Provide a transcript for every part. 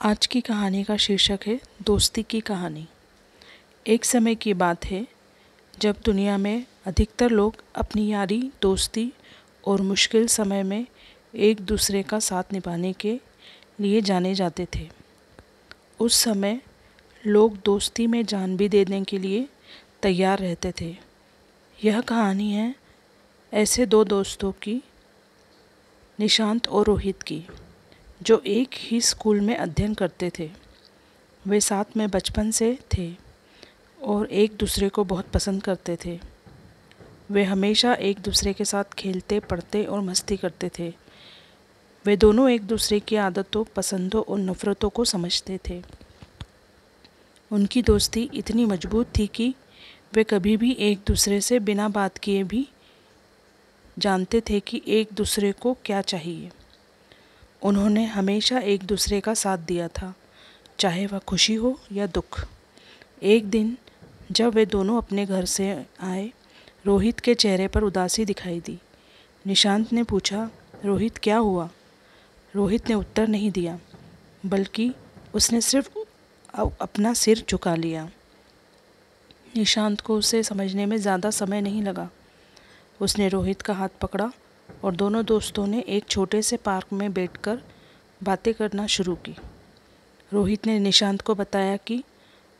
आज की कहानी का शीर्षक है दोस्ती की कहानी। एक समय की बात है जब दुनिया में अधिकतर लोग अपनी यारी, दोस्ती और मुश्किल समय में एक दूसरे का साथ निभाने के लिए जाने जाते थे। उस समय लोग दोस्ती में जान भी देने के लिए तैयार रहते थे। यह कहानी है ऐसे दो दोस्तों की, निशांत और रोहित की, जो एक ही स्कूल में अध्ययन करते थे। वे साथ में बचपन से थे और एक दूसरे को बहुत पसंद करते थे। वे हमेशा एक दूसरे के साथ खेलते, पढ़ते और मस्ती करते थे। वे दोनों एक दूसरे की आदतों, पसंदों और नफ़रतों को समझते थे। उनकी दोस्ती इतनी मजबूत थी कि वे कभी भी एक दूसरे से बिना बात किए भी जानते थे कि एक दूसरे को क्या चाहिए। उन्होंने हमेशा एक दूसरे का साथ दिया था, चाहे वह खुशी हो या दुख। एक दिन जब वे दोनों अपने घर से आए, रोहित के चेहरे पर उदासी दिखाई दी। निशांत ने पूछा, रोहित क्या हुआ? रोहित ने उत्तर नहीं दिया, बल्कि उसने सिर्फ अपना सिर झुका लिया। निशांत को उसे समझने में ज़्यादा समय नहीं लगा। उसने रोहित का हाथ पकड़ा और दोनों दोस्तों ने एक छोटे से पार्क में बैठकर बातें करना शुरू की। रोहित ने निशांत को बताया कि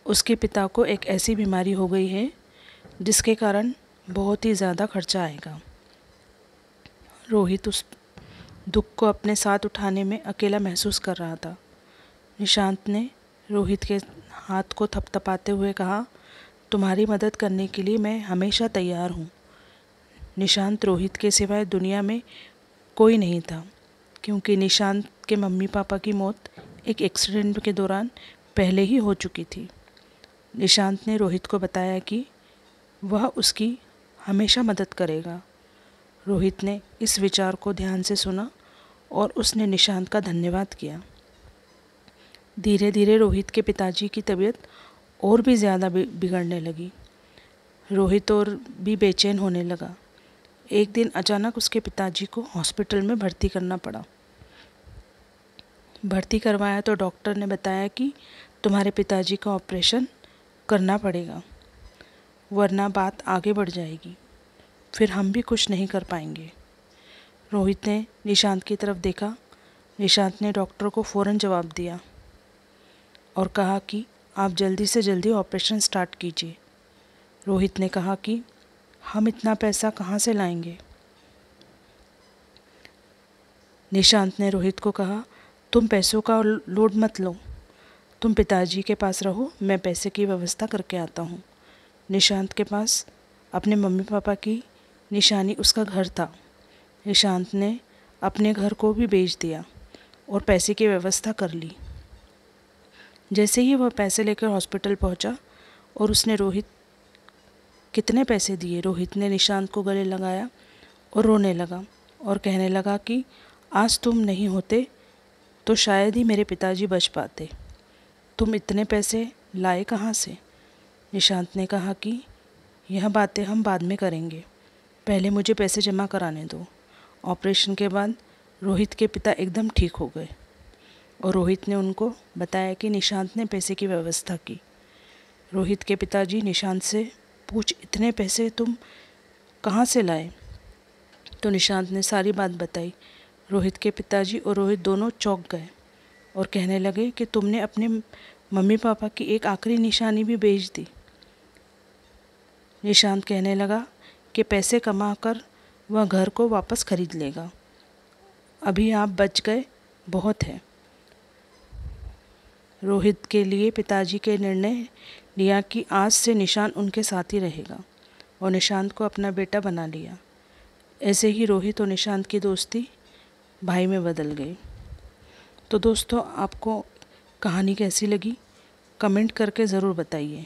उसके पिता को एक ऐसी बीमारी हो गई है जिसके कारण बहुत ही ज़्यादा खर्चा आएगा। रोहित उस दुख को अपने साथ उठाने में अकेला महसूस कर रहा था। निशांत ने रोहित के हाथ को थपथपाते हुए कहा, तुम्हारी मदद करने के लिए मैं हमेशा तैयार हूँ। निशांत रोहित के सिवाय दुनिया में कोई नहीं था, क्योंकि निशांत के मम्मी पापा की मौत एक एक्सीडेंट के दौरान पहले ही हो चुकी थी। निशांत ने रोहित को बताया कि वह उसकी हमेशा मदद करेगा। रोहित ने इस विचार को ध्यान से सुना और उसने निशांत का धन्यवाद किया। धीरे धीरे रोहित के पिताजी की तबीयत और भी ज़्यादा बिगड़ने लगी। रोहित और भी बेचैन होने लगा। एक दिन अचानक उसके पिताजी को हॉस्पिटल में भर्ती करना पड़ा। भर्ती करवाया तो डॉक्टर ने बताया कि तुम्हारे पिताजी का ऑपरेशन करना पड़ेगा, वरना बात आगे बढ़ जाएगी, फिर हम भी कुछ नहीं कर पाएंगे। रोहित ने निशांत की तरफ देखा। निशांत ने डॉक्टर को फ़ौरन जवाब दिया और कहा कि आप जल्दी से जल्दी ऑपरेशन स्टार्ट कीजिए। रोहित ने कहा कि हम इतना पैसा कहाँ से लाएंगे? निशांत ने रोहित को कहा, तुम पैसों का लोड मत लो, तुम पिताजी के पास रहो, मैं पैसे की व्यवस्था करके आता हूँ। निशांत के पास अपने मम्मी पापा की निशानी उसका घर था। निशांत ने अपने घर को भी बेच दिया और पैसे की व्यवस्था कर ली। जैसे ही वह पैसे लेकर हॉस्पिटल पहुँचा और उसने रोहित कितने पैसे दिए, रोहित ने निशांत को गले लगाया और रोने लगा और कहने लगा कि आज तुम नहीं होते तो शायद ही मेरे पिताजी बच पाते। तुम इतने पैसे लाए कहाँ से? निशांत ने कहा कि यह बातें हम बाद में करेंगे, पहले मुझे पैसे जमा कराने दो। ऑपरेशन के बाद रोहित के पिता एकदम ठीक हो गए और रोहित ने उनको बताया कि निशांत ने पैसे की व्यवस्था की। रोहित के पिताजी निशांत से इतने पैसे तुम कहाँ से लाए? तो निशांत ने सारी बात बताई। रोहित के पिताजी और रोहित दोनों चौंक गए और कहने लगे कि तुमने अपने मम्मी पापा की एक आखिरी निशानी भी बेच दी। निशांत कहने लगा कि पैसे कमाकर वह घर को वापस खरीद लेगा, अभी आप बच गए बहुत है। रोहित के लिए पिताजी के निर्णय लिया कि आज से निशांत उनके साथ ही रहेगा और निशांत को अपना बेटा बना लिया। ऐसे ही रोहित और निशांत की दोस्ती भाई में बदल गई। तो दोस्तों, आपको कहानी कैसी लगी? कमेंट करके ज़रूर बताइए।